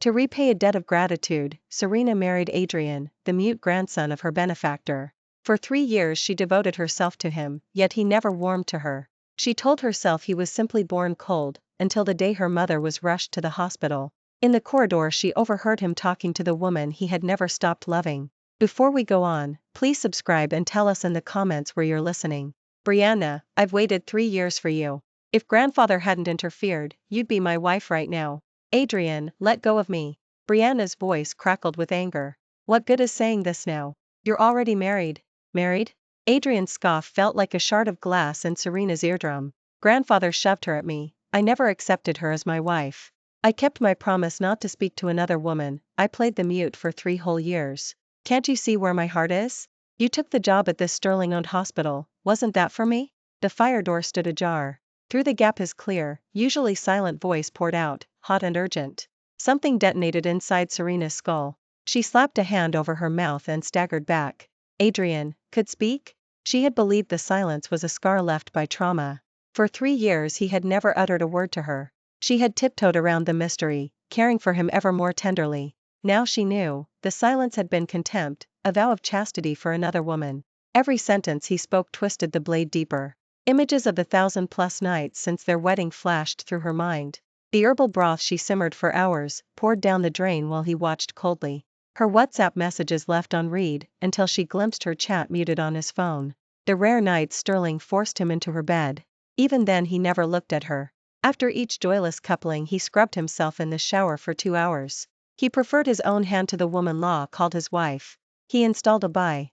To repay a debt of gratitude, Serena married Adrian, the mute grandson of her benefactor. For 3 years she devoted herself to him, yet he never warmed to her. She told herself he was simply born cold, until the day her mother was rushed to the hospital. In the corridor she overheard him talking to the woman he had never stopped loving. Before we go on, please subscribe and tell us in the comments where you're listening. Brianna, I've waited 3 years for you. If grandfather hadn't interfered, you'd be my wife right now. Adrian, let go of me. Brianna's voice crackled with anger. What good is saying this now? You're already married. Married? Adrian's scoff felt like a shard of glass in Serena's eardrum. Grandfather shoved her at me. I never accepted her as my wife. I kept my promise not to speak to another woman. I played the mute for 3 whole years. Can't you see where my heart is? You took the job at this Sterling-owned hospital, wasn't that for me? The fire door stood ajar. Through the gap his clear, usually silent voice poured out, hot and urgent. Something detonated inside Serena's skull. She slapped a hand over her mouth and staggered back. Adrian could speak? She had believed the silence was a scar left by trauma. For 3 years he had never uttered a word to her. She had tiptoed around the mystery, caring for him ever more tenderly. Now she knew, the silence had been contempt, a vow of chastity for another woman. Every sentence he spoke twisted the blade deeper. Images of the 1,000+ nights since their wedding flashed through her mind. The herbal broth she simmered for hours, poured down the drain while he watched coldly. Her WhatsApp messages left on read, until she glimpsed her chat muted on his phone. The rare nights Sterling forced him into her bed. Even then he never looked at her. After each joyless coupling he scrubbed himself in the shower for 2 hours. He preferred his own hand to the woman law called his wife. He installed a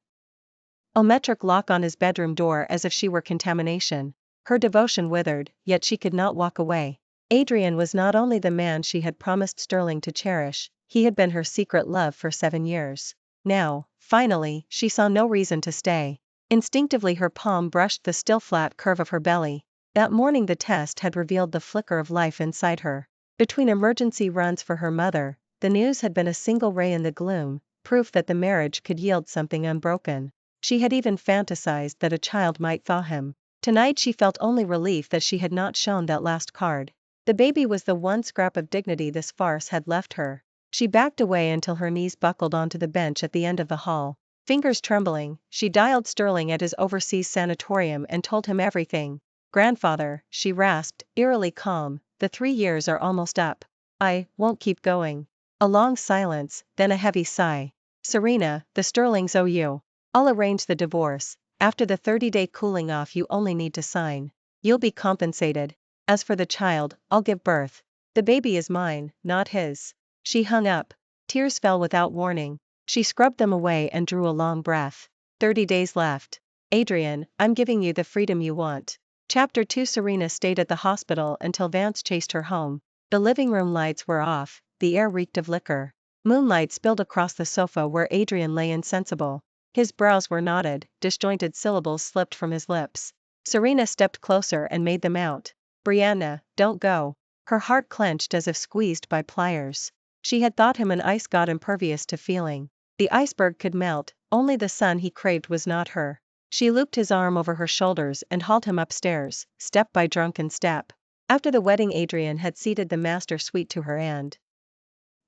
biometric lock on his bedroom door as if she were contamination. Her devotion withered, yet she could not walk away. Adrian was not only the man she had promised Sterling to cherish, he had been her secret love for 7 years. Now, finally, she saw no reason to stay. Instinctively her palm brushed the still flat curve of her belly. That morning the test had revealed the flicker of life inside her. Between emergency runs for her mother, the news had been a single ray in the gloom, proof that the marriage could yield something unbroken. She had even fantasized that a child might thaw him. Tonight she felt only relief that she had not shown that last card. The baby was the one scrap of dignity this farce had left her. She backed away until her knees buckled onto the bench at the end of the hall. Fingers trembling, she dialed Sterling at his overseas sanatorium and told him everything. Grandfather, she rasped, eerily calm, the 3 years are almost up. I won't keep going. A long silence, then a heavy sigh. Serena, the Sterlings owe you. I'll arrange the divorce. After the 30-day cooling off you only need to sign. You'll be compensated. As for the child, I'll give birth. The baby is mine, not his. She hung up. Tears fell without warning. She scrubbed them away and drew a long breath. 30 days left. Adrian, I'm giving you the freedom you want. Chapter 2. Serena stayed at the hospital until Vance chased her home. The living room lights were off, the air reeked of liquor. Moonlight spilled across the sofa where Adrian lay insensible. His brows were knotted, disjointed syllables slipped from his lips. Serena stepped closer and made them out. Brianna, don't go. Her heart clenched as if squeezed by pliers. She had thought him an ice god impervious to feeling. The iceberg could melt, only the sun he craved was not her. She looped his arm over her shoulders and hauled him upstairs, step by drunken step. After the wedding Adrian had ceded the master suite to her and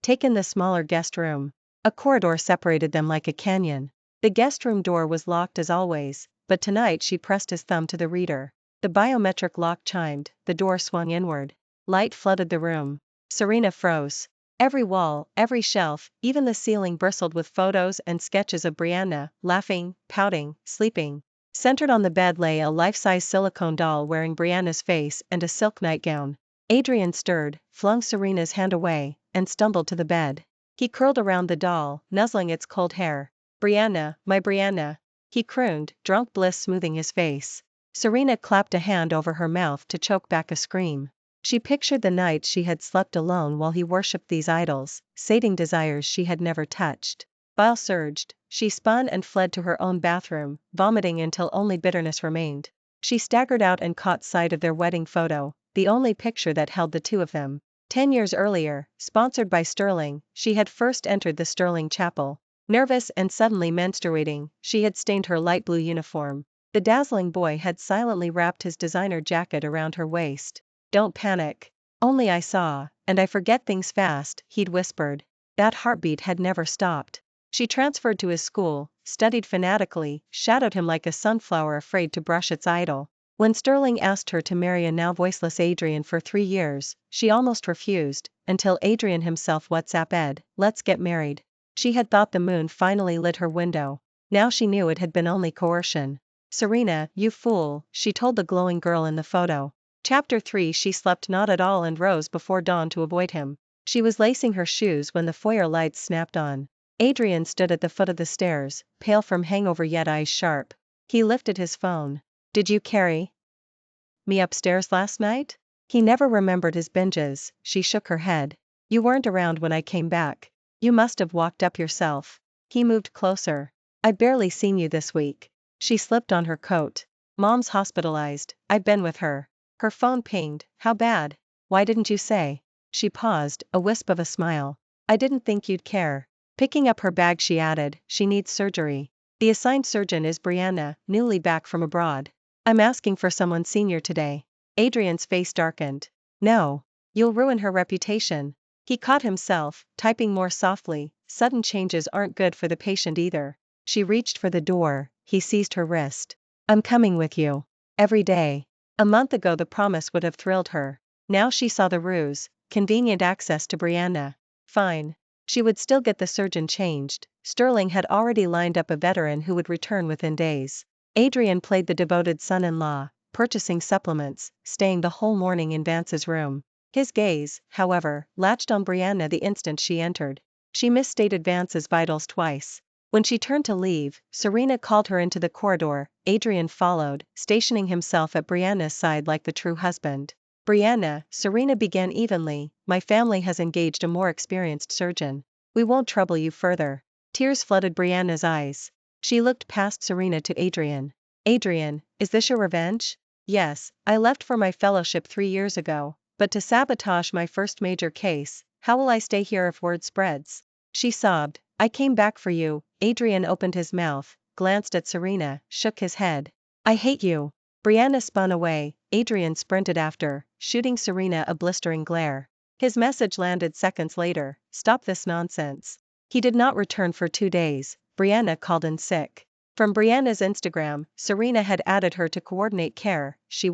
taken the smaller guest room. A corridor separated them like a canyon. The guest room door was locked as always, but tonight she pressed his thumb to the reader. The biometric lock chimed, the door swung inward. Light flooded the room. Serena froze. Every wall, every shelf, even the ceiling bristled with photos and sketches of Brianna, laughing, pouting, sleeping. Centered on the bed lay a life-size silicone doll wearing Brianna's face and a silk nightgown. Adrian stirred, flung Serena's hand away, and stumbled to the bed. He curled around the doll, nuzzling its cold hair. Brianna, my Brianna. He crooned, drunk bliss smoothing his face. Serena clapped a hand over her mouth to choke back a scream. She pictured the nights she had slept alone while he worshipped these idols, sating desires she had never touched. Bile surged, she spun and fled to her own bathroom, vomiting until only bitterness remained. She staggered out and caught sight of their wedding photo, the only picture that held the two of them. 10 years earlier, sponsored by Sterling, she had first entered the Sterling chapel. Nervous and suddenly menstruating, she had stained her light blue uniform. The dazzling boy had silently wrapped his designer jacket around her waist. Don't panic. Only I saw, and I forget things fast, he'd whispered. That heartbeat had never stopped. She transferred to his school, studied fanatically, shadowed him like a sunflower afraid to brush its idol. When Sterling asked her to marry a now voiceless Adrian for 3 years, she almost refused, until Adrian himself WhatsApped, "Let's get married." She had thought the moon finally lit her window. Now she knew it had been only coercion. "Serena, you fool," she told the glowing girl in the photo. Chapter 3. She slept not at all and rose before dawn to avoid him. She was lacing her shoes when the foyer lights snapped on. Adrian stood at the foot of the stairs, pale from hangover yet eyes sharp. He lifted his phone. "Did you carry me upstairs last night?" He never remembered his binges. She shook her head. "You weren't around when I came back. You must have walked up yourself." He moved closer. "I've barely seen you this week." She slipped on her coat. "Mom's hospitalized, I've been with her." Her phone pinged. "How bad? Why didn't you say?" She paused, a wisp of a smile. "I didn't think you'd care." Picking up her bag she added, "She needs surgery. The assigned surgeon is Brianna, newly back from abroad. I'm asking for someone senior today." Adrian's face darkened. "No. You'll ruin her reputation." He caught himself, typing more softly. Sudden changes aren't good for the patient either. She reached for the door, he seized her wrist. "I'm coming with you. Every day." A month ago the promise would have thrilled her. Now she saw the ruse, convenient access to Brianna. Fine. She would still get the surgeon changed. Sterling had already lined up a veteran who would return within days. Adrian played the devoted son-in-law, purchasing supplements, staying the whole morning in Vance's room. His gaze, however, latched on Brianna the instant she entered. She misstated Vance's vitals twice. When she turned to leave, Serena called her into the corridor. Adrian followed, stationing himself at Brianna's side like the true husband. "Brianna," Serena began evenly, "my family has engaged a more experienced surgeon. We won't trouble you further." Tears flooded Brianna's eyes. She looked past Serena to Adrian. "Adrian, is this your revenge?" "Yes, I left for my fellowship 3 years ago, but to sabotage my first major case. How will I stay here if word spreads?" She sobbed. "I came back for you." Adrian opened his mouth, glanced at Serena, shook his head. "I hate you." Brianna spun away. Adrian sprinted after, shooting Serena a blistering glare. His message landed seconds later, "Stop this nonsense." He did not return for 2 days. Brianna called in sick. From Brianna's Instagram, Serena had added her to coordinate care. She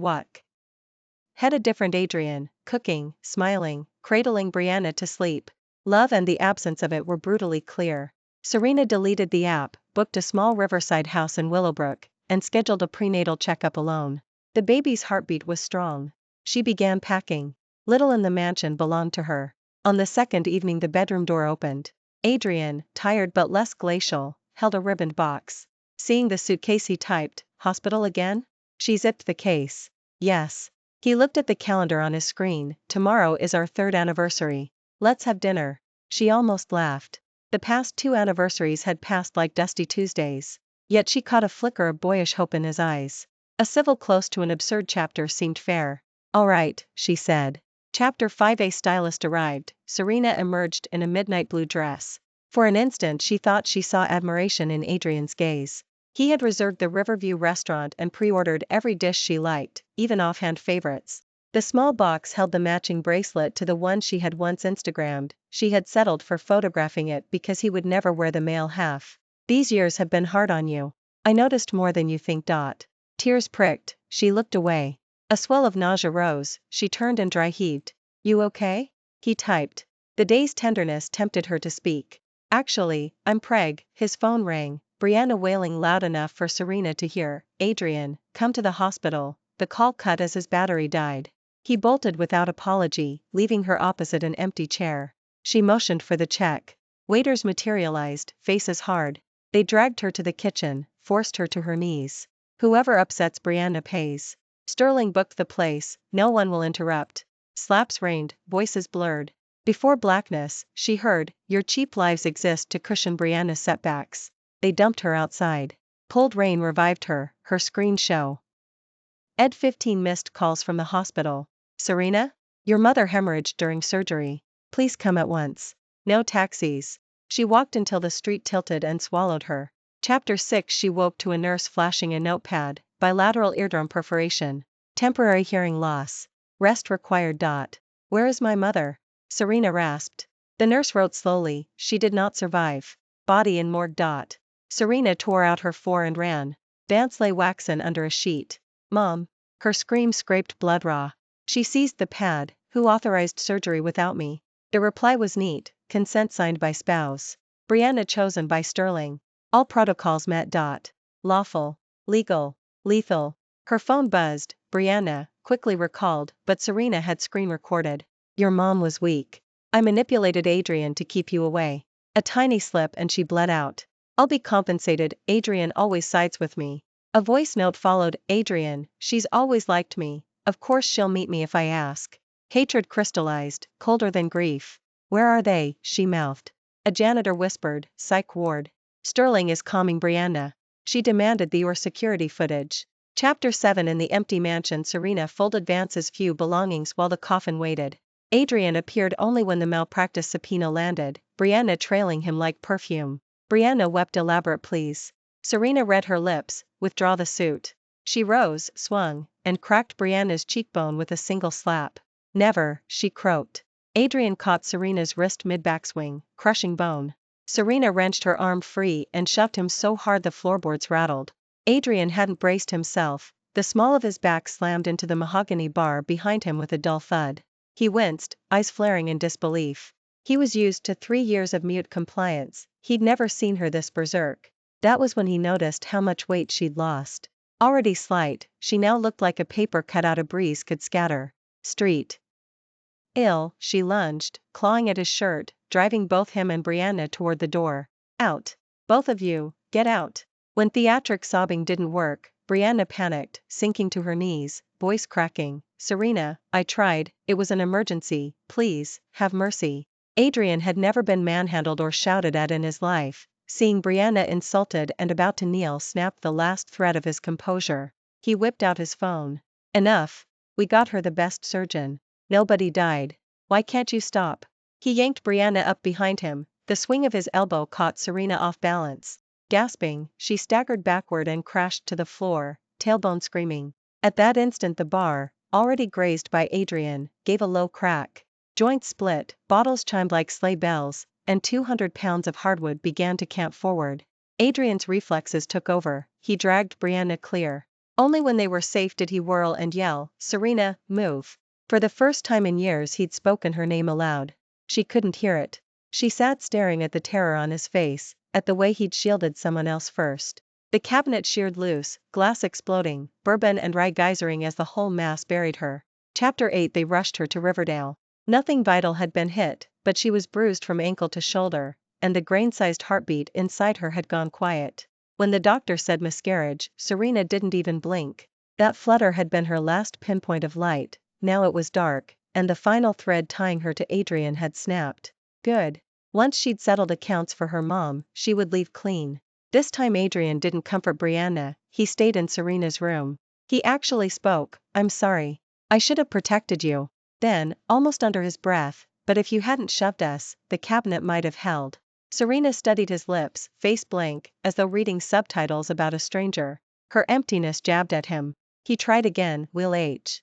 had a different Adrian, cooking, smiling, cradling Brianna to sleep. Love and the absence of it were brutally clear. Serena deleted the app, booked a small riverside house in Willowbrook, and scheduled a prenatal checkup alone. The baby's heartbeat was strong. She began packing. Little in the mansion belonged to her. On the second evening the bedroom door opened. Adrian, tired but less glacial, held a ribboned box. Seeing the suitcase he typed, "Hospital again?" She zipped the case. "Yes." He looked at the calendar on his screen. "Tomorrow is our 3rd anniversary. Let's have dinner." She almost laughed. The past 2 anniversaries had passed like dusty Tuesdays. Yet she caught a flicker of boyish hope in his eyes. A civil close to an absurd chapter seemed fair. "All right," she said. Chapter 5. A stylist arrived. Serena emerged in a midnight blue dress. For an instant she thought she saw admiration in Adrian's gaze. He had reserved the Riverview restaurant and pre-ordered every dish she liked, even offhand favorites. The small box held the matching bracelet to the one she had once Instagrammed. She had settled for photographing it because he would never wear the male half. "These years have been hard on you. I noticed more than you think. Tears pricked. She looked away. A swell of nausea rose. She turned and dry heaved. "You okay?" He typed. The day's tenderness tempted her to speak. "Actually, I'm preg." His phone rang. Brianna wailing loud enough for Serena to hear. "Adrian, come to the hospital." The call cut as his battery died. He bolted without apology, leaving her opposite an empty chair. She motioned for the check. Waiters materialized, faces hard. They dragged her to the kitchen, forced her to her knees. "Whoever upsets Brianna pays." Sterling booked the place, "No one will interrupt." Slaps rained, voices blurred. Before blackness, she heard, "Your cheap lives exist to cushion Brianna's setbacks." They dumped her outside. Cold rain revived her, her screen show. Ed 15 missed calls from the hospital. "Serena? Your mother hemorrhaged during surgery. Please come at once." No taxis. She walked until the street tilted and swallowed her. Chapter 6. She woke to a nurse flashing a notepad. Bilateral eardrum perforation. Temporary hearing loss. Rest required. "Where is my mother?" Serena rasped. The nurse wrote slowly, she did not survive. Body in morgue. Serena tore out her four and ran. Vance lay waxen under a sheet. Mom. Her scream scraped blood raw. She seized the pad, who authorized surgery without me? The reply was neat, consent signed by spouse. Brianna chosen by Sterling. All protocols met. Lawful. Legal. Lethal. Her phone buzzed, Brianna, quickly recalled, but Serena had screen recorded. Your mom was weak. I manipulated Adrian to keep you away. A tiny slip and she bled out. I'll be compensated, Adrian always sides with me. A voice note followed, Adrian, she's always liked me, of course she'll meet me if I ask. Hatred crystallized, colder than grief. Where are they? She mouthed. A janitor whispered, psych ward. Sterling is calming Brianna. She demanded your security footage. Chapter 7. In the empty mansion, Serena folded Vance's few belongings while the coffin waited. Adrian appeared only when the malpractice subpoena landed, Brianna trailing him like perfume. Brianna wept elaborate pleas. Serena read her lips, withdraw the suit. She rose, swung, and cracked Brianna's cheekbone with a single slap. Never, she croaked. Adrian caught Serena's wrist mid-backswing, crushing bone. Serena wrenched her arm free and shoved him so hard the floorboards rattled. Adrian hadn't braced himself, the small of his back slammed into the mahogany bar behind him with a dull thud. He winced, eyes flaring in disbelief. He was used to 3 years of mute compliance, he'd never seen her this berserk. That was when he noticed how much weight she'd lost. Already slight, she now looked like a paper cutout a breeze could scatter. Street. Ill, she lunged, clawing at his shirt, driving both him and Brianna toward the door. Out. Both of you, get out. When theatric sobbing didn't work, Brianna panicked, sinking to her knees, voice cracking. Serena, I tried, it was an emergency, please, have mercy. Adrian had never been manhandled or shouted at in his life. Seeing Brianna insulted and about to kneel snapped the last thread of his composure. He whipped out his phone. Enough. We got her the best surgeon. Nobody died. Why can't you stop? He yanked Brianna up behind him, the swing of his elbow caught Serena off balance. Gasping, she staggered backward and crashed to the floor, tailbone screaming. At that instant the bar, already grazed by Adrian, gave a low crack. Joints split, bottles chimed like sleigh bells, and 200 pounds of hardwood began to camp forward. Adrian's reflexes took over, he dragged Brianna clear. Only when they were safe did he whirl and yell, Serena, move. For the first time in years he'd spoken her name aloud. She couldn't hear it. She sat staring at the terror on his face, at the way he'd shielded someone else first. The cabinet sheared loose, glass exploding, bourbon and rye geysering as the whole mass buried her. Chapter 8. They rushed her to Riverdale. Nothing vital had been hit, but she was bruised from ankle to shoulder, and the grain-sized heartbeat inside her had gone quiet. When the doctor said miscarriage, Serena didn't even blink. That flutter had been her last pinpoint of light, now it was dark, and the final thread tying her to Adrian had snapped. Good. Once she'd settled accounts for her mom, she would leave clean. This time Adrian didn't comfort Brianna, he stayed in Serena's room. He actually spoke, I'm sorry. I should have protected you. Then, almost under his breath, but if you hadn't shoved us, the cabinet might have held. Serena studied his lips, face blank, as though reading subtitles about a stranger. Her emptiness jabbed at him. He tried again, Will H.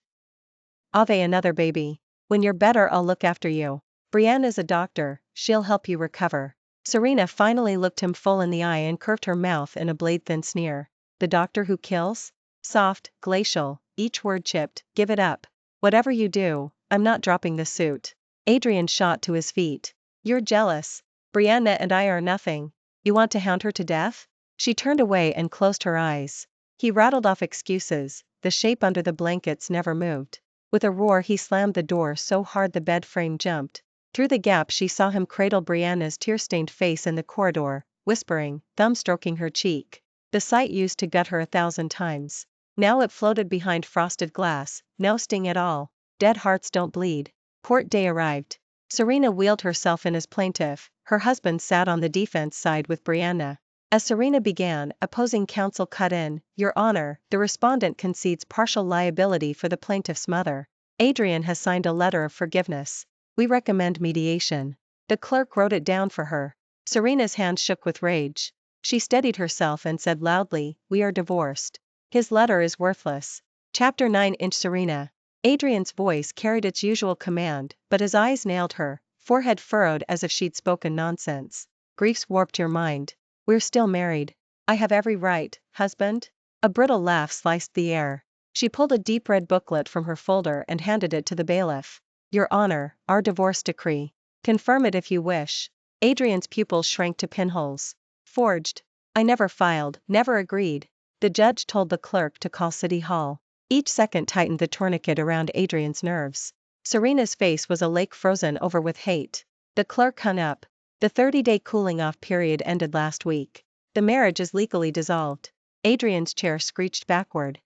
Ave another baby. When you're better I'll look after you. Brianna's a doctor, she'll help you recover. Serena finally looked him full in the eye and curved her mouth in a blade-thin sneer. The doctor who kills? Soft, glacial, each word chipped, give it up. Whatever you do, I'm not dropping the suit. Adrian shot to his feet. You're jealous. Brianna and I are nothing. You want to hound her to death? She turned away and closed her eyes. He rattled off excuses, the shape under the blankets never moved. With a roar he slammed the door so hard the bed frame jumped. Through the gap she saw him cradle Brianna's tear-stained face in the corridor, whispering, thumb-stroking her cheek. The sight used to gut her 1,000 times. Now it floated behind frosted glass, no sting at all. Dead hearts don't bleed. Court day arrived. Serena wheeled herself in as plaintiff, her husband sat on the defense side with Brianna. As Serena began, opposing counsel cut in, Your Honor, the respondent concedes partial liability for the plaintiff's mother. Adrian has signed a letter of forgiveness. We recommend mediation. The clerk wrote it down for her. Serena's hand shook with rage. She steadied herself and said loudly, We are divorced. His letter is worthless. Chapter 9. Serena. Adrian's voice carried its usual command, but his eyes nailed her, forehead furrowed as if she'd spoken nonsense. Grief's warped your mind. We're still married. I have every right, husband? A brittle laugh sliced the air. She pulled a deep red booklet from her folder and handed it to the bailiff. Your Honor, our divorce decree. Confirm it if you wish. Adrian's pupils shrank to pinholes. Forged. I never filed, never agreed. The judge told the clerk to call City Hall. Each second tightened the tourniquet around Adrian's nerves. Serena's face was a lake frozen over with hate. The clerk hung up. The 30-day cooling-off period ended last week. The marriage is legally dissolved. Adrian's chair screeched backward.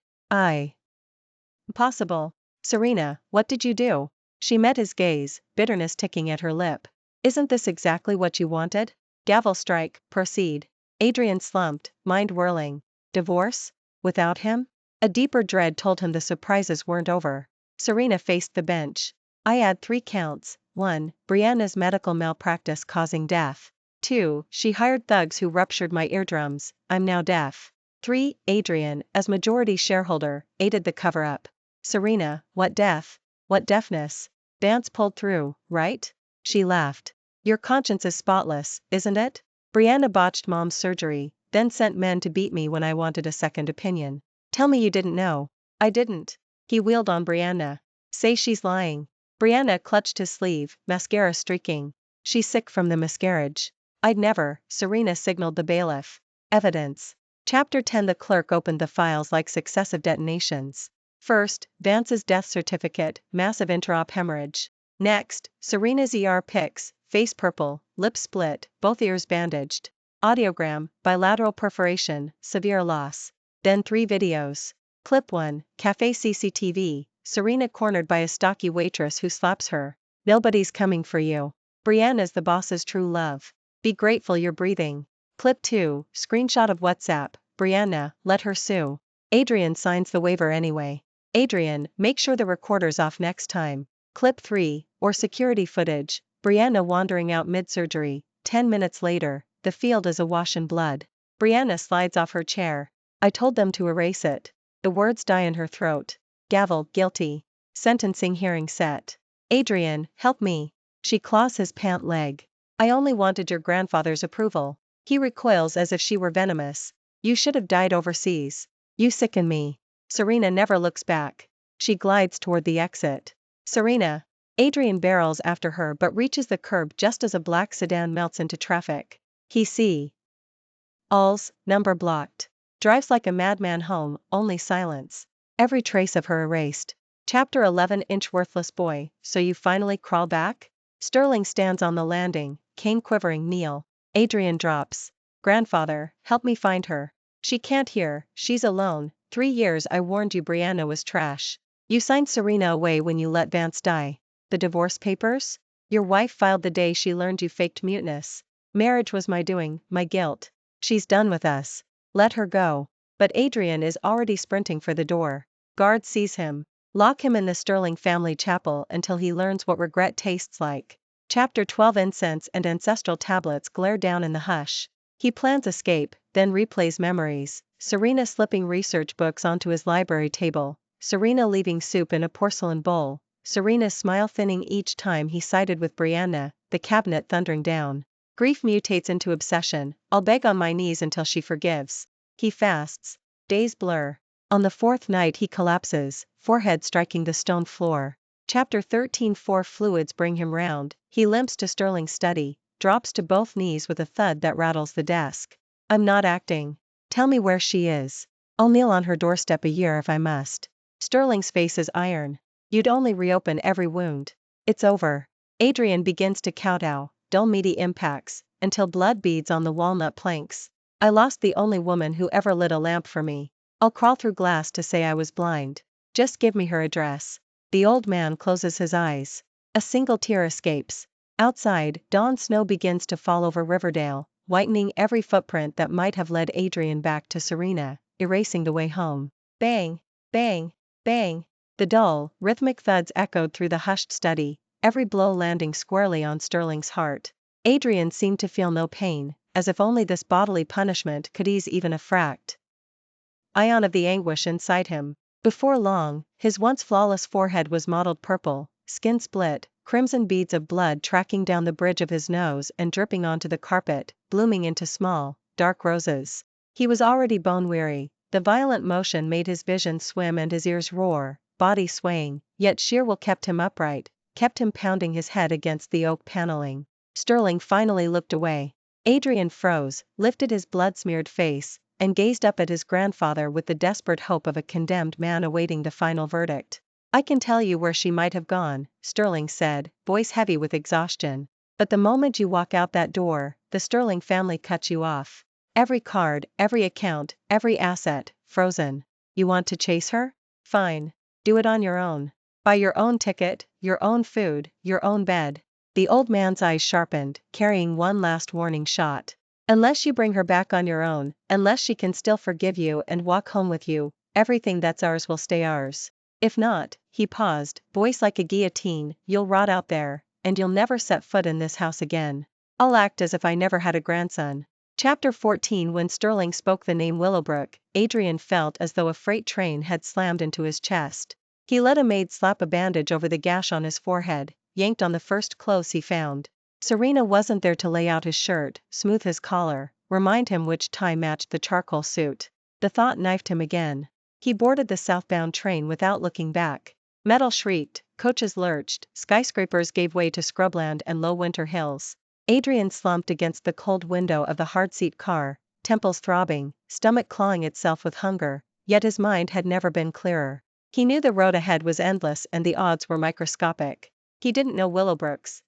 Possible. Serena, what did you do? She met his gaze, bitterness ticking at her lip. Isn't this exactly what you wanted? Gavel strike, proceed. Adrian slumped, mind whirling. Divorce? Without him? A deeper dread told him the surprises weren't over. Serena faced the bench. I add 3 counts. 1. Brianna's medical malpractice causing death. 2. She hired thugs who ruptured my eardrums. I'm now deaf. 3. Adrian, as majority shareholder, aided the cover-up. Serena, what death? What deafness? Vance pulled through, right? She laughed. Your conscience is spotless, isn't it? Brianna botched mom's surgery, then sent men to beat me when I wanted a second opinion. Tell me you didn't know. I didn't. He wheeled on Brianna. Say she's lying. Brianna clutched his sleeve, mascara streaking. She's sick from the miscarriage. I'd never, Serena signaled the bailiff. Evidence. Chapter 10. The clerk opened the files like successive detonations. First, Vance's death certificate, massive intra-op hemorrhage. Next, Serena's ER pics, face purple, lips split, both ears bandaged. Audiogram, bilateral perforation, severe loss. Then 3 videos. Clip 1, cafe CCTV, Serena cornered by a stocky waitress who slaps her. Nobody's coming for you. Brianna's the boss's true love. Be grateful you're breathing. Clip 2, screenshot of WhatsApp, Brianna, let her sue. Adrian signs the waiver anyway. Adrian, make sure the recorder's off next time. Clip 3, or security footage, Brianna wandering out mid-surgery. 10 minutes later, the field is awash in blood. Brianna slides off her chair. I told them to erase it. The words die in her throat. Gavel, guilty. Sentencing hearing set. Adrian, help me. She claws his pant leg. I only wanted your grandfather's approval. He recoils as if she were venomous. You should have died overseas. You sicken me. Serena never looks back. She glides toward the exit. Serena. Adrian barrels after her but reaches the curb just as a black sedan melts into traffic. He alls, number blocked. Drives like a madman home, only silence. Every trace of her erased. Chapter 11. Inch worthless boy, so you finally crawl back? Sterling stands on the landing, cane quivering kneel. Adrian drops. Grandfather, help me find her. She can't hear, she's alone. 3 years I warned you Brianna was trash. You signed Serena away when you let Vance die. The divorce papers? Your wife filed the day she learned you faked muteness. Marriage was my doing, my guilt. She's done with us. Let her go. But Adrian is already sprinting for the door. Guard sees him. Lock him in the Sterling family chapel until he learns what regret tastes like. Chapter 12. Incense and ancestral tablets glare down in the hush. He plans escape, then replays memories. Serena slipping research books onto his library table. Serena leaving soup in a porcelain bowl. Serena's smile thinning each time he sided with Brianna, the cabinet thundering down. Grief mutates into obsession. I'll beg on my knees until she forgives. He fasts. Days blur. On the 4th night he collapses, forehead striking the stone floor. Chapter 13. 4 fluids bring him round. He limps to Sterling's study, drops to both knees with a thud that rattles the desk. I'm not acting. Tell me where she is. I'll kneel on her doorstep a year if I must. Sterling's face is iron. You'd only reopen every wound. It's over. Adrian begins to kowtow, dull meaty impacts, until blood beads on the walnut planks. I lost the only woman who ever lit a lamp for me. I'll crawl through glass to say I was blind. Just give me her address. The old man closes his eyes. A single tear escapes. Outside, dawn snow begins to fall over Riverdale, whitening every footprint that might have led Adrian back to Serena, erasing the way home. Bang, bang, bang. The dull, rhythmic thuds echoed through the hushed study, every blow landing squarely on Sterling's heart. Adrian seemed to feel no pain, as if only this bodily punishment could ease even a fract ion of the anguish inside him. Before long, his once flawless forehead was mottled purple, skin split, crimson beads of blood tracking down the bridge of his nose and dripping onto the carpet, blooming into small, dark roses. He was already bone-weary, the violent motion made his vision swim and his ears roar, body swaying, yet sheer will kept him upright, kept him pounding his head against the oak paneling. Sterling finally looked away. Adrian froze, lifted his blood-smeared face, and gazed up at his grandfather with the desperate hope of a condemned man awaiting the final verdict. "I can tell you where she might have gone," Sterling said, voice heavy with exhaustion. "But the moment you walk out that door, the Sterling family cuts you off. Every card, every account, every asset, frozen. You want to chase her? Fine. Do it on your own. Buy your own ticket, your own food, your own bed." The old man's eyes sharpened, carrying one last warning shot. "Unless you bring her back on your own, unless she can still forgive you and walk home with you, everything that's ours will stay ours. If not," he paused, voice like a guillotine, "you'll rot out there, and you'll never set foot in this house again. I'll act as if I never had a grandson." Chapter 14. When Sterling spoke the name Willowbrook, Adrian felt as though a freight train had slammed into his chest. He let a maid slap a bandage over the gash on his forehead, yanked on the first clothes he found. Serena wasn't there to lay out his shirt, smooth his collar, remind him which tie matched the charcoal suit. The thought knifed him again. He boarded the southbound train without looking back. Metal shrieked, coaches lurched, skyscrapers gave way to scrubland and low winter hills. Adrian slumped against the cold window of the hard-seat car, temples throbbing, stomach clawing itself with hunger, yet his mind had never been clearer. He knew the road ahead was endless and the odds were microscopic. He didn't know Willowbrook's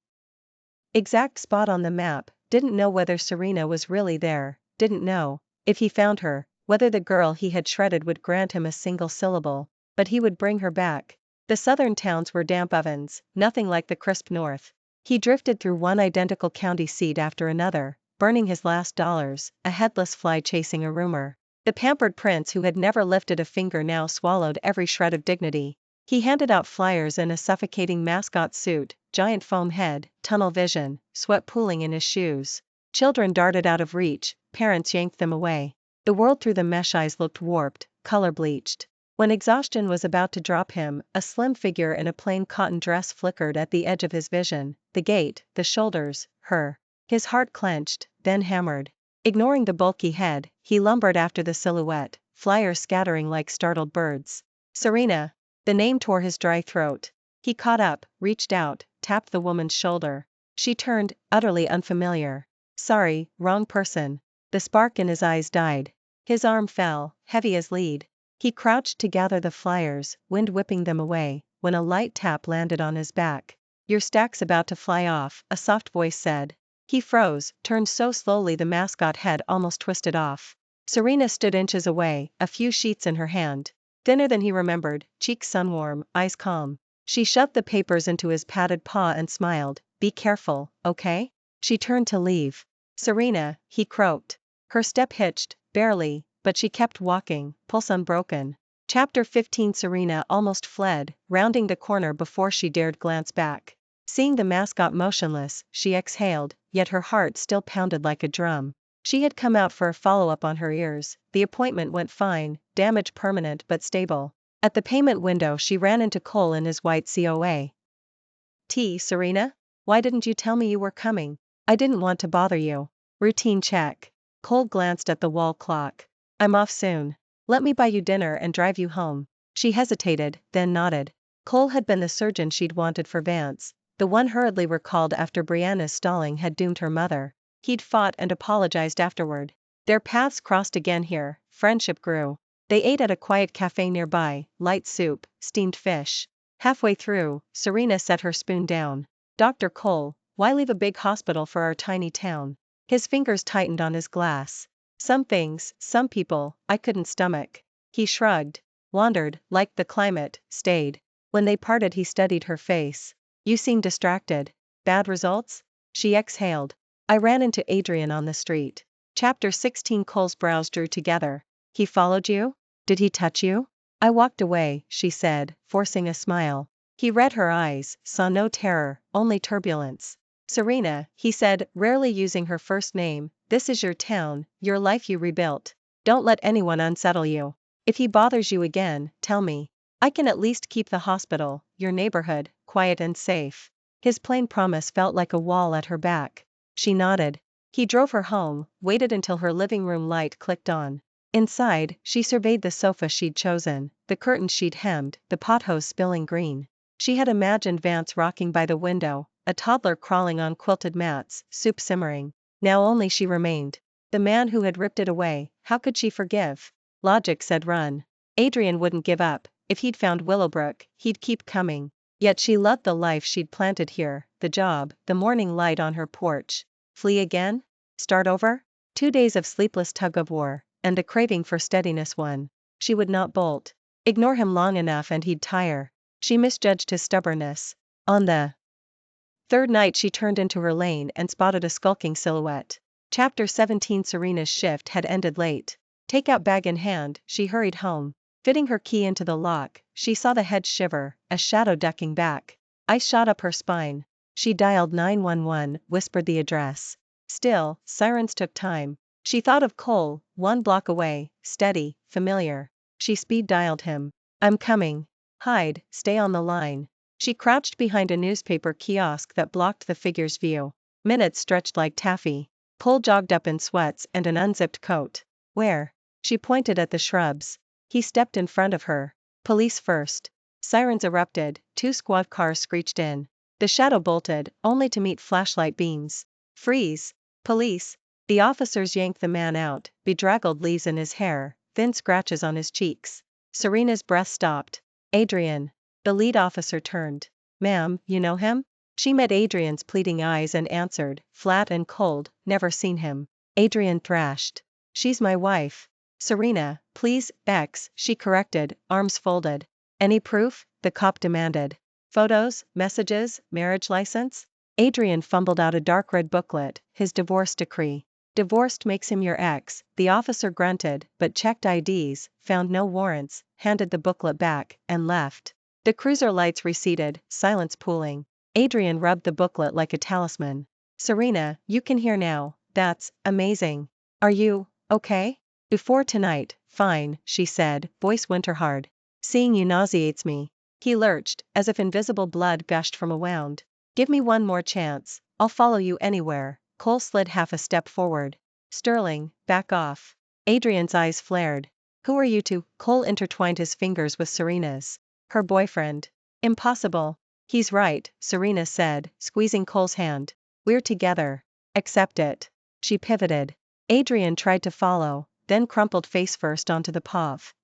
exact spot on the map, didn't know whether Serena was really there, didn't know, if he found her, whether the girl he had shredded would grant him a single syllable, but he would bring her back. The southern towns were damp ovens, nothing like the crisp north. He drifted through one identical county seat after another, burning his last dollars, a headless fly chasing a rumor. The pampered prince who had never lifted a finger now swallowed every shred of dignity. He handed out flyers in a suffocating mascot suit, giant foam head, tunnel vision, sweat pooling in his shoes. Children darted out of reach, parents yanked them away. The world through the mesh eyes looked warped, color bleached. When exhaustion was about to drop him, a slim figure in a plain cotton dress flickered at the edge of his vision, the gait, the shoulders, her. His heart clenched, then hammered. Ignoring the bulky head, he lumbered after the silhouette, flyers scattering like startled birds. "Serena." The name tore his dry throat. He caught up, reached out, tapped the woman's shoulder. She turned, utterly unfamiliar. "Sorry, wrong person." The spark in his eyes died. His arm fell, heavy as lead. He crouched to gather the flyers, wind whipping them away, when a light tap landed on his back. "Your stack's about to fly off," a soft voice said. He froze, turned so slowly the mascot head almost twisted off. Serena stood inches away, a few sheets in her hand. Thinner than he remembered, cheeks sunwarm, eyes calm. She shoved the papers into his padded paw and smiled. "Be careful, okay?" She turned to leave. "Serena," he croaked. Her step hitched, barely, but she kept walking, pulse unbroken. Chapter 15. Serena almost fled, rounding the corner before she dared glance back. Seeing the mascot motionless, she exhaled, yet her heart still pounded like a drum. She had come out for a follow-up on her ears. The appointment went fine, damage permanent but stable. At the payment window she ran into Cole in his white COA. "Serena? Why didn't you tell me you were coming?" "I didn't want to bother you." Routine check. Cole glanced at the wall clock. "I'm off soon. Let me buy you dinner and drive you home." She hesitated, then nodded. Cole had been the surgeon she'd wanted for Vance, the one hurriedly recalled after Brianna's stalling had doomed her mother. He'd fought and apologized afterward. Their paths crossed again here, friendship grew. They ate at a quiet cafe nearby, light soup, steamed fish. Halfway through, Serena set her spoon down. "Dr. Cole, why leave a big hospital for our tiny town?" His fingers tightened on his glass. "Some things, some people, I couldn't stomach." He shrugged. "Wandered, liked the climate, stayed." When they parted he studied her face. "You seem distracted. Bad results?" She exhaled. "I ran into Adrian on the street." Chapter 16. Cole's brows drew together. "He followed you? Did he touch you?" "I walked away," she said, forcing a smile. He read her eyes, saw no terror, only turbulence. "Serena," he said, rarely using her first name, "this is your town, your life you rebuilt. Don't let anyone unsettle you." If he bothers you again, tell me. I can at least keep the hospital, your neighborhood, quiet and safe. His plain promise felt like a wall at her back. She nodded. He drove her home, waited until her living room light clicked on. Inside, she surveyed the sofa she'd chosen, the curtains she'd hemmed, the pothose spilling green. She had imagined Vance rocking by the window, a toddler crawling on quilted mats, soup simmering. Now only she remained. The man who had ripped it away, how could she forgive? Logic said run. Adrian wouldn't give up. If he'd found Willowbrook, he'd keep coming. Yet she loved the life she'd planted here, the job, the morning light on her porch. Flee again? Start over? 2 days of sleepless tug-of-war, and the craving for steadiness won. She would not bolt. Ignore him long enough and he'd tire. She misjudged his stubbornness. On the third night she turned into her lane and spotted a skulking silhouette. Chapter 17. Serena's shift had ended late. Takeout bag in hand, she hurried home. Fitting her key into the lock, she saw the head shiver, a shadow ducking back. Ice shot up her spine. She dialed 911, whispered the address. Still, sirens took time. She thought of Cole, 1 block away, steady, familiar. She speed dialed him. I'm coming. Hide, stay on the line. She crouched behind a newspaper kiosk that blocked the figure's view. Minutes stretched like taffy. Cole jogged up in sweats and an unzipped coat. Where? She pointed at the shrubs. He stepped in front of her. Police first. Sirens erupted, 2 squad cars screeched in. The shadow bolted, only to meet flashlight beams. Freeze! Police! The officers yanked the man out, bedraggled leaves in his hair, thin scratches on his cheeks. Serena's breath stopped. Adrian. The lead officer turned. Ma'am, you know him? She met Adrian's pleading eyes and answered, flat and cold, never seen him. Adrian thrashed. She's my wife. Serena, please, she corrected, arms folded. Any proof? The cop demanded. Photos, messages, marriage license? Adrian fumbled out a dark red booklet, his divorce decree. Divorced makes him your ex, the officer grunted, but checked IDs, found no warrants, handed the booklet back, and left. The cruiser lights receded, silence pooling. Adrian rubbed the booklet like a talisman. Serena, you can hear now, that's amazing. Are you okay? Before tonight, fine, she said, voice winter hard. Seeing you nauseates me. He lurched, as if invisible blood gushed from a wound. Give me one more chance, I'll follow you anywhere. Cole slid half a step forward. Sterling, back off. Adrian's eyes flared. Who are you two? Cole intertwined his fingers with Serena's. Her boyfriend. Impossible. He's right, Serena said, squeezing Cole's hand. We're together. Accept it. She pivoted. Adrian tried to follow, then crumpled face first onto the pav.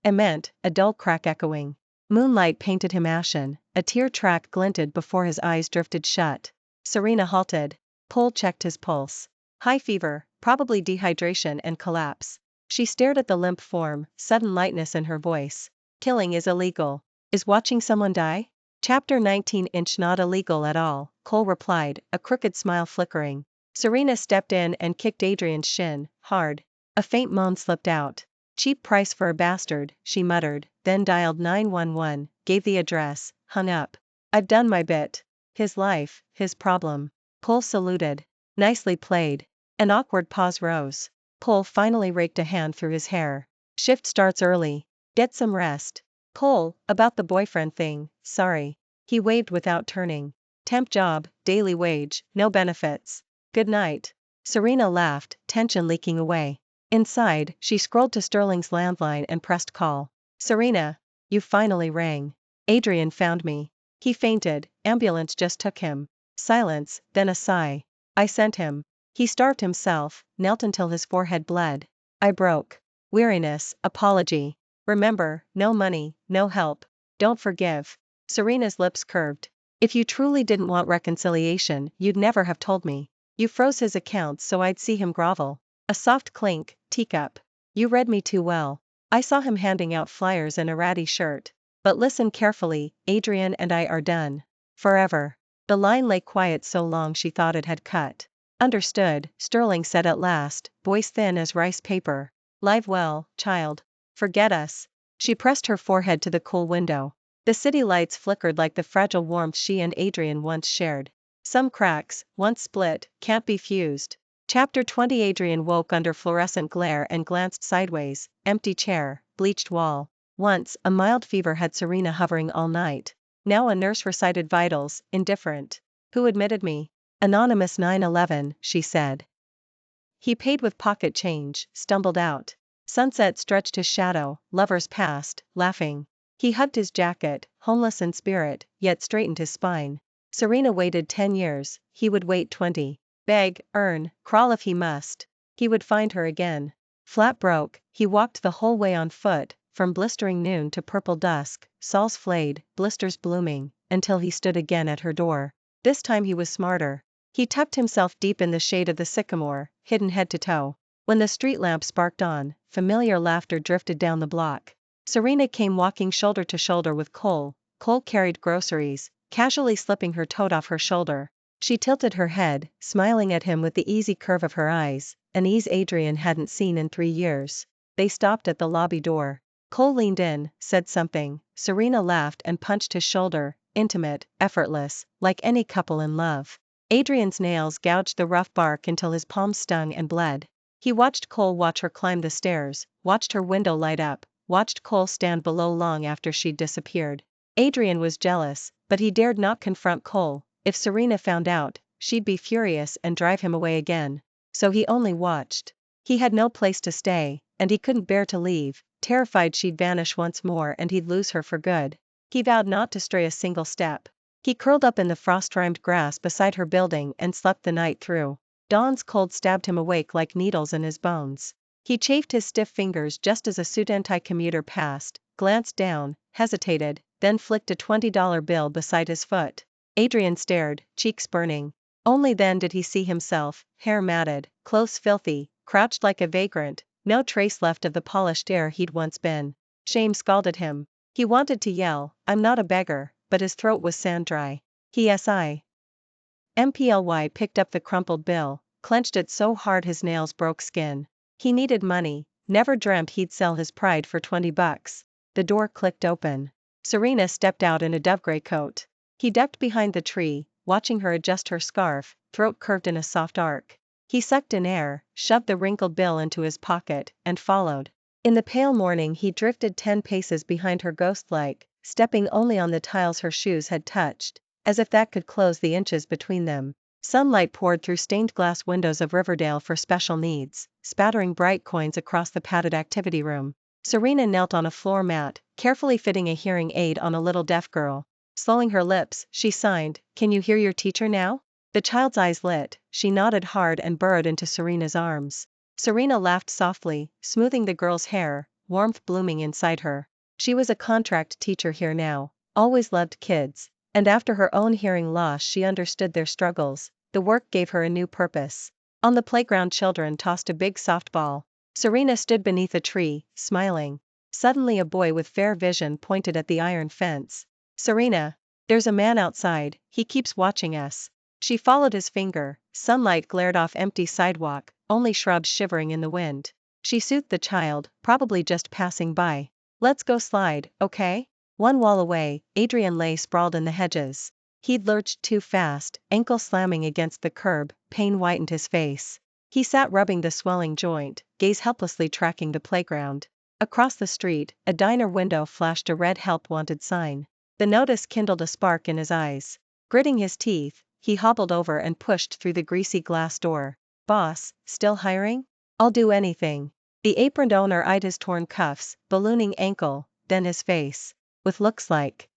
Ement, a dull crack echoing. Moonlight painted him ashen, a tear track glinted before his eyes drifted shut. Serena halted. Cole checked his pulse. High fever, probably dehydration and collapse. She stared at the limp form, sudden lightness in her voice. Killing is illegal. Is watching someone die? Chapter 19. Not illegal at all, Cole replied, a crooked smile flickering. Serena stepped in and kicked Adrian's shin, hard. A faint moan slipped out. Cheap price for a bastard, she muttered, then dialed 911, gave the address, hung up. I've done my bit. His life, his problem. Cole saluted. Nicely played. An awkward pause rose. Cole finally raked a hand through his hair. Shift starts early. Get some rest. Cole, about the boyfriend thing, sorry. He waved without turning. Temp job, daily wage, no benefits. Good night. Serena laughed, tension leaking away. Inside, she scrolled to Sterling's landline and pressed call. Serena, you finally rang. Adrian found me. He fainted, ambulance just took him. Silence, then a sigh. I sent him. He starved himself, knelt until his forehead bled. I broke. Weariness, apology. Remember, no money, no help. Don't forgive. Serena's lips curved. If you truly didn't want reconciliation, you'd never have told me. You froze his accounts so I'd see him grovel. A soft clink, teacup. You read me too well. I saw him handing out flyers in a ratty shirt. But listen carefully, Adrian and I are done. Forever. The line lay quiet so long she thought it had cut. Understood, Sterling said at last, voice thin as rice paper. Live well, child. Forget us. She pressed her forehead to the cool window. The city lights flickered like the fragile warmth she and Adrian once shared. Some cracks, once split, can't be fused. Chapter 20. Adrian woke under fluorescent glare and glanced sideways. Empty chair, bleached wall. Once, a mild fever had Serena hovering all night. Now a nurse recited vitals, indifferent. Who admitted me? Anonymous 911, she said. He paid with pocket change, stumbled out. Sunset stretched his shadow, lovers passed, laughing. He hugged his jacket, homeless in spirit, yet straightened his spine. Serena waited 10 years, he would wait 20. Beg, earn, crawl if he must. He would find her again. Flat broke, he walked the whole way on foot, from blistering noon to purple dusk, soles flayed, blisters blooming, until he stood again at her door. This time he was smarter. He tucked himself deep in the shade of the sycamore, hidden head to toe. When the street lamp sparked on, familiar laughter drifted down the block. Serena came walking shoulder to shoulder with Cole. Cole carried groceries, casually slipping her tote off her shoulder. She tilted her head, smiling at him with the easy curve of her eyes, an ease Adrian hadn't seen in 3 years. They stopped at the lobby door. Cole leaned in, said something. Serena laughed and punched his shoulder, intimate, effortless, like any couple in love. Adrian's nails gouged the rough bark until his palms stung and bled. He watched Cole watch her climb the stairs, watched her window light up, watched Cole stand below long after she'd disappeared. Adrian was jealous, but he dared not confront Cole. If Serena found out, she'd be furious and drive him away again. So he only watched. He had no place to stay, and he couldn't bear to leave, terrified she'd vanish once more and he'd lose her for good. He vowed not to stray a single step. He curled up in the frost-rimed grass beside her building and slept the night through. Dawn's cold stabbed him awake like needles in his bones. He chafed his stiff fingers just as a suit anti-commuter passed, glanced down, hesitated, then flicked a $20 bill beside his foot. Adrian stared, cheeks burning. Only then did he see himself, hair matted, clothes filthy, crouched like a vagrant, no trace left of the polished heir he'd once been. Shame scalded him. He wanted to yell, "I'm not a beggar," but his throat was sand dry. MPLY picked up the crumpled bill, clenched it so hard his nails broke skin. He needed money, never dreamt he'd sell his pride for $20. The door clicked open. Serena stepped out in a dove-gray coat. He ducked behind the tree, watching her adjust her scarf, throat curved in a soft arc. He sucked in air, shoved the wrinkled bill into his pocket, and followed. In the pale morning he drifted 10 paces behind her ghost-like, stepping only on the tiles her shoes had touched, as if that could close the inches between them. Sunlight poured through stained-glass windows of Riverdale for special needs, spattering bright coins across the padded activity room. Serena knelt on a floor mat, carefully fitting a hearing aid on a little deaf girl. Slowing her lips, she signed, "Can you hear your teacher now?" The child's eyes lit, she nodded hard and burrowed into Serena's arms. Serena laughed softly, smoothing the girl's hair, warmth blooming inside her. She was a contract teacher here now, always loved kids, and after her own hearing loss she understood their struggles. The work gave her a new purpose. On the playground children tossed a big softball. Serena stood beneath a tree, smiling. Suddenly a boy with fair vision pointed at the iron fence. "Serena, there's a man outside, he keeps watching us." She followed his finger. Sunlight glared off empty sidewalk, only shrubs shivering in the wind. She soothed the child, probably just passing by. "Let's go slide, okay?" 1 wall away, Adrian lay sprawled in the hedges. He'd lurched too fast, ankle slamming against the curb, pain whitened his face. He sat rubbing the swelling joint, gaze helplessly tracking the playground. Across the street, a diner window flashed a red help wanted sign. The notice kindled a spark in his eyes. Gritting his teeth, he hobbled over and pushed through the greasy glass door. "Boss, still hiring?" "I'll do anything." The aproned owner eyed his torn cuffs, ballooning ankle, then his face. "With looks like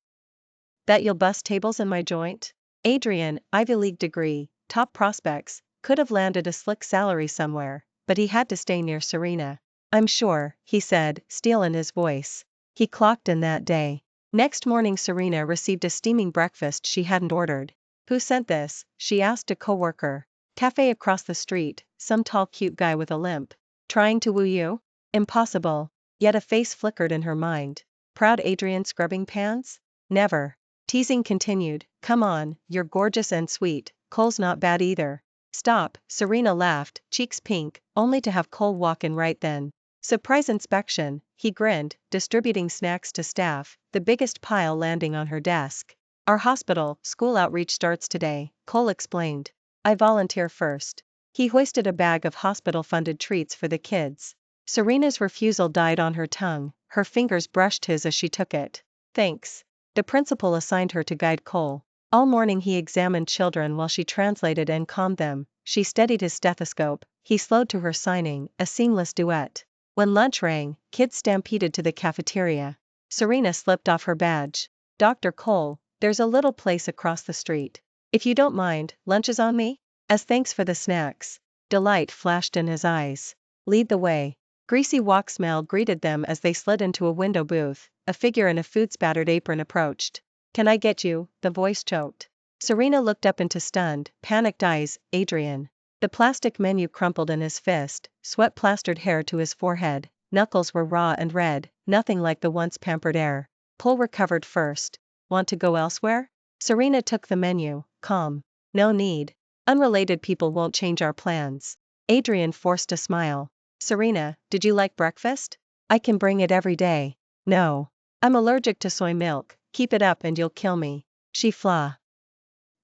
that you'll bust tables in my joint?" Adrian, Ivy League degree, top prospects, could have landed a slick salary somewhere, but he had to stay near Serena. "I'm sure," he said, steel in his voice. He clocked in that day. Next morning Serena received a steaming breakfast she hadn't ordered. "Who sent this?" she asked a coworker. "Cafe across the street, some tall cute guy with a limp. Trying to woo you?" Impossible. Yet a face flickered in her mind. Proud Adrian scrubbing pants? Never. Teasing continued, "Come on, you're gorgeous and sweet, Cole's not bad either." "Stop," Serena laughed, cheeks pink, only to have Cole walk in right then. "Surprise inspection," he grinned, distributing snacks to staff, the biggest pile landing on her desk. "Our hospital, school outreach starts today," Cole explained. "I volunteer first." He hoisted a bag of hospital-funded treats for the kids. Serena's refusal died on her tongue, her fingers brushed his as she took it. Thanks. The principal assigned her to guide Cole. All morning he examined children while she translated and calmed them. She steadied his stethoscope, he slowed to her signing, a seamless duet. When lunch rang, kids stampeded to the cafeteria. Serena slipped off her badge. Dr. Cole, there's a little place across the street. If you don't mind, lunch is on me? As thanks for the snacks. Delight flashed in his eyes. Lead the way. Greasy walk smell greeted them as they slid into a window booth. A figure in a food-spattered apron approached. Can I get you? The voice choked. Serena looked up into stunned, panicked eyes. Adrian. The plastic menu crumpled in his fist, sweat plastered hair to his forehead, knuckles were raw and red, nothing like the once pampered air. Cole recovered first. Want to go elsewhere? Serena took the menu, calm. No need. Unrelated people won't change our plans. Adrian forced a smile. Serena, did you like breakfast? I can bring it every day. No. I'm allergic to soy milk, keep it up and you'll kill me. She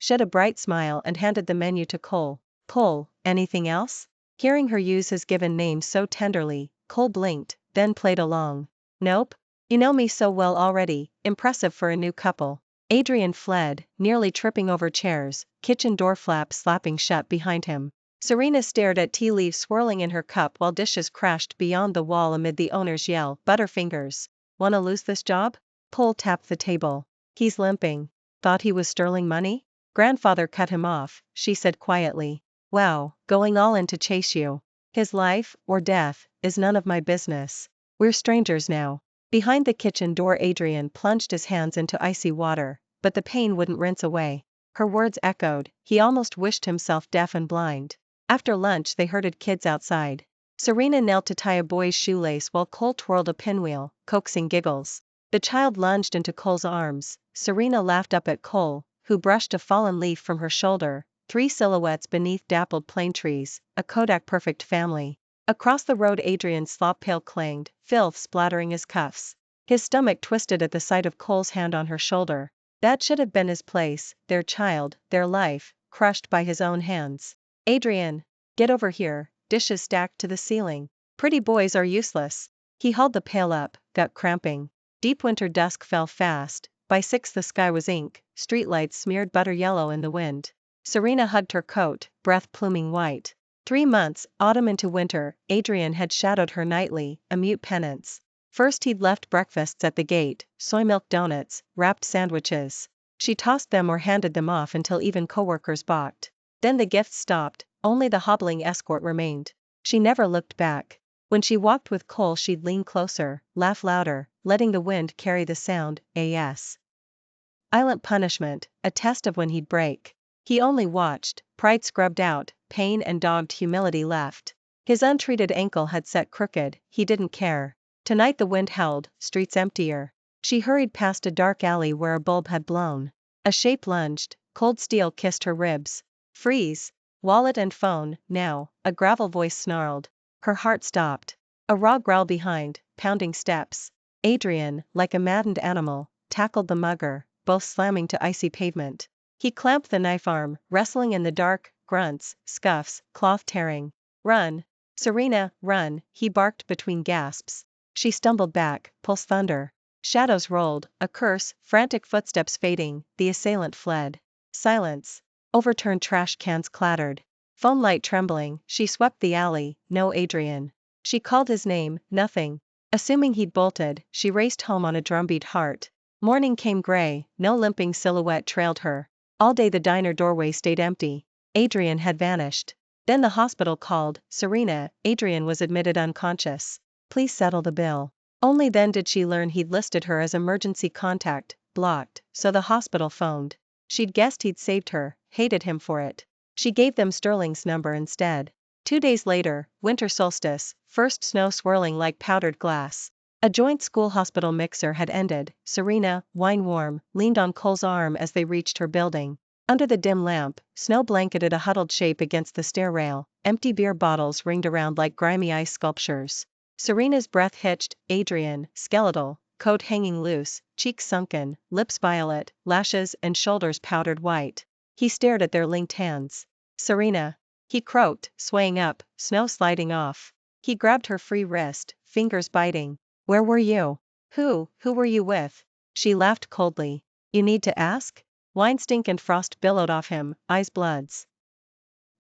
shed a bright smile and handed the menu to Cole. Cole, anything else? Hearing her use his given name so tenderly, Cole blinked, then played along. Nope. You know me so well already, impressive for a new couple. Adrian fled, nearly tripping over chairs, kitchen door flap slapping shut behind him. Serena stared at tea leaves swirling in her cup while dishes crashed beyond the wall amid the owner's yell, Butterfingers. Wanna lose this job? Cole tapped the table. He's limping. Thought he was sterling money? Grandfather cut him off, she said quietly. Wow, going all in to chase you. His life, or death, is none of my business. We're strangers now. Behind the kitchen door Adrian plunged his hands into icy water, but the pain wouldn't rinse away. Her words echoed, he almost wished himself deaf and blind. After lunch they herded kids outside. Serena knelt to tie a boy's shoelace while Cole twirled a pinwheel, coaxing giggles. The child lunged into Cole's arms. Serena laughed up at Cole, who brushed a fallen leaf from her shoulder. 3 silhouettes beneath dappled plane trees, a Kodak-perfect family. Across the road Adrian's slop pail clanged, filth splattering his cuffs. His stomach twisted at the sight of Cole's hand on her shoulder. That should have been his place, their child, their life, crushed by his own hands. Adrian, get over here, dishes stacked to the ceiling. Pretty boys are useless. He hauled the pail up, gut cramping. Deep winter dusk fell fast. By 6 the sky was ink, streetlights smeared butter yellow in the wind. Serena hugged her coat, breath pluming white. 3 months, autumn into winter, Adrian had shadowed her nightly, a mute penance. First he'd left breakfasts at the gate, soy milk donuts, wrapped sandwiches. She tossed them or handed them off until even coworkers balked. Then the gifts stopped, only the hobbling escort remained. She never looked back. When she walked with Cole she'd lean closer, laugh louder, letting the wind carry the sound, a.s. silent punishment, a test of when he'd break. He only watched, pride scrubbed out, pain and dogged humility left. His untreated ankle had set crooked, he didn't care. Tonight the wind howled, streets emptier. She hurried past a dark alley where a bulb had blown. A shape lunged, cold steel kissed her ribs. Freeze! Wallet and phone, now, a gravel voice snarled. Her heart stopped. A raw growl behind, pounding steps. Adrian, like a maddened animal, tackled the mugger, both slamming to icy pavement. He clamped the knife arm, wrestling in the dark, grunts, scuffs, cloth tearing. Run! Serena, run, he barked between gasps. She stumbled back, pulse thunder. Shadows rolled, a curse, frantic footsteps fading, the assailant fled. Silence. Overturned trash cans clattered. Phone light trembling, she swept the alley, no Adrian. She called his name, nothing. Assuming he'd bolted, she raced home on a drumbeat heart. Morning came gray, no limping silhouette trailed her. All day the diner doorway stayed empty. Adrian had vanished. Then the hospital called, Serena, Adrian was admitted unconscious. Please settle the bill. Only then did she learn he'd listed her as emergency contact, blocked, so the hospital phoned. She'd guessed he'd saved her, hated him for it. She gave them Sterling's number instead. 2 days later, winter solstice, first snow swirling like powdered glass. A joint school-hospital mixer had ended. Serena, wine warm, leaned on Cole's arm as they reached her building. Under the dim lamp, snow blanketed a huddled shape against the stair rail, empty beer bottles ringed around like grimy ice sculptures. Serena's breath hitched. Adrian, skeletal, coat hanging loose, cheeks sunken, lips violet, lashes and shoulders powdered white. He stared at their linked hands. Serena, he croaked, swaying up, snow sliding off. He grabbed her free wrist, fingers biting. Where were you? Who were you with? She laughed coldly. You need to ask? Wine stink and frost billowed off him, eyes bloods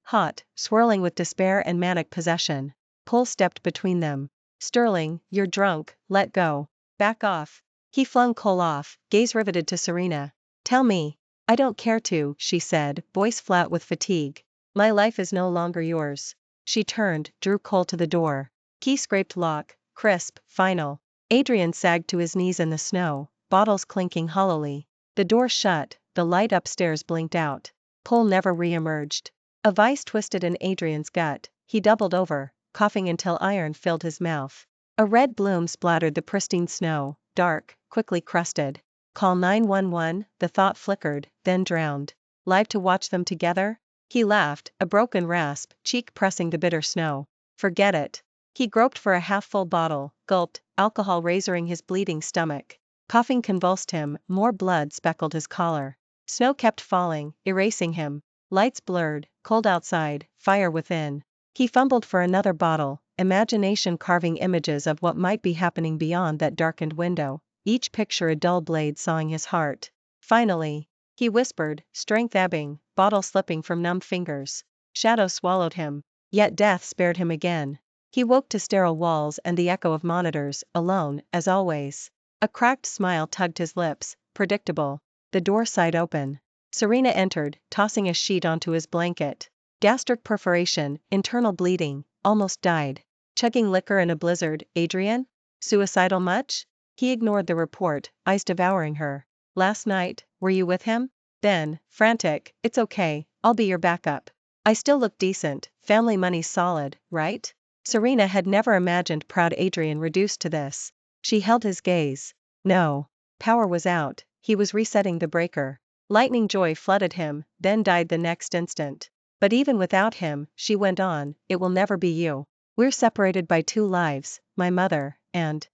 hot, swirling with despair and manic possession. Pole stepped between them. Sterling, you're drunk, let go. Back off. He flung Cole off, gaze riveted to Serena. Tell me. I don't care to, she said, voice flat with fatigue. My life is no longer yours. She turned, drew Cole to the door. Key scraped lock, crisp, final. Adrian sagged to his knees in the snow, bottles clinking hollowly. The door shut, the light upstairs blinked out. Cole never re-emerged. A vice twisted in Adrian's gut, he doubled over, coughing until iron filled his mouth. A red bloom splattered the pristine snow, dark, quickly crusted. Call 911, the thought flickered, then drowned. Live to watch them together? He laughed, a broken rasp, cheek pressing the bitter snow. Forget it. He groped for a half-full bottle, gulped, alcohol razoring his bleeding stomach. Coughing convulsed him, more blood speckled his collar. Snow kept falling, erasing him. Lights blurred, cold outside, fire within. He fumbled for another bottle, imagination carving images of what might be happening beyond that darkened window, each picture a dull blade sawing his heart. Finally, he whispered, strength ebbing, bottle slipping from numb fingers. Shadow swallowed him, yet death spared him again. He woke to sterile walls and the echo of monitors, alone, as always. A cracked smile tugged his lips, predictable. The door side open. Serena entered, tossing a sheet onto his blanket. Gastric perforation, internal bleeding, almost died. Chugging liquor in a blizzard, Adrian? Suicidal much? He ignored the report, eyes devouring her. Last night, were you with him? Then, frantic, it's okay, I'll be your backup. I still look decent, family money's solid, right? Serena had never imagined proud Adrian reduced to this. She held his gaze. No. Power was out, he was resetting the breaker. Lightning joy flooded him, then died the next instant. But even without him, she went on, it will never be you. We're separated by 2 lives, my mother, and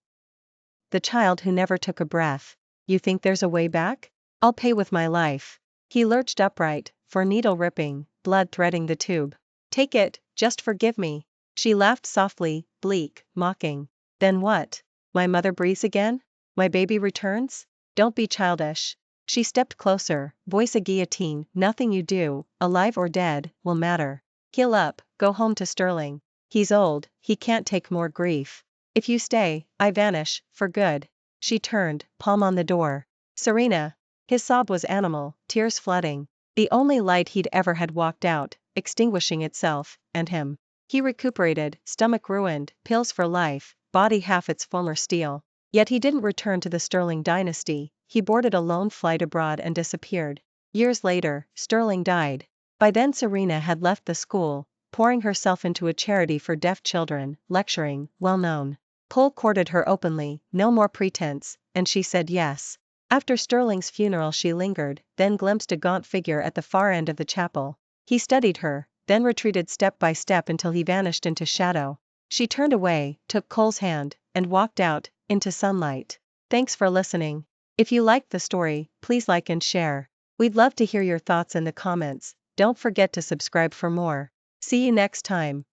the child who never took a breath. You think there's a way back? I'll pay with my life. He lurched upright, for needle ripping, blood threading the tube. Take it, just forgive me. She laughed softly, bleak, mocking. Then what? My mother breathes again? My baby returns? Don't be childish. She stepped closer, voice a guillotine, nothing you do, alive or dead, will matter. Heal up, go home to Sterling. He's old, he can't take more grief. If you stay, I vanish, for good. She turned, palm on the door. Serena. His sob was animal, tears flooding. The only light he'd ever had walked out, extinguishing itself, and him. He recuperated, stomach ruined, pills for life, body half its former steel. Yet he didn't return to the Sterling dynasty. He boarded a lone flight abroad and disappeared. Years later, Sterling died. By then Serena had left the school, pouring herself into a charity for deaf children, lecturing, well known. Cole courted her openly, no more pretense, and she said yes. After Sterling's funeral she lingered, then glimpsed a gaunt figure at the far end of the chapel. He studied her, then retreated step by step until he vanished into shadow. She turned away, took Cole's hand, and walked out, into sunlight. Thanks for listening. If you liked the story, please like and share. We'd love to hear your thoughts in the comments. Don't forget to subscribe for more. See you next time.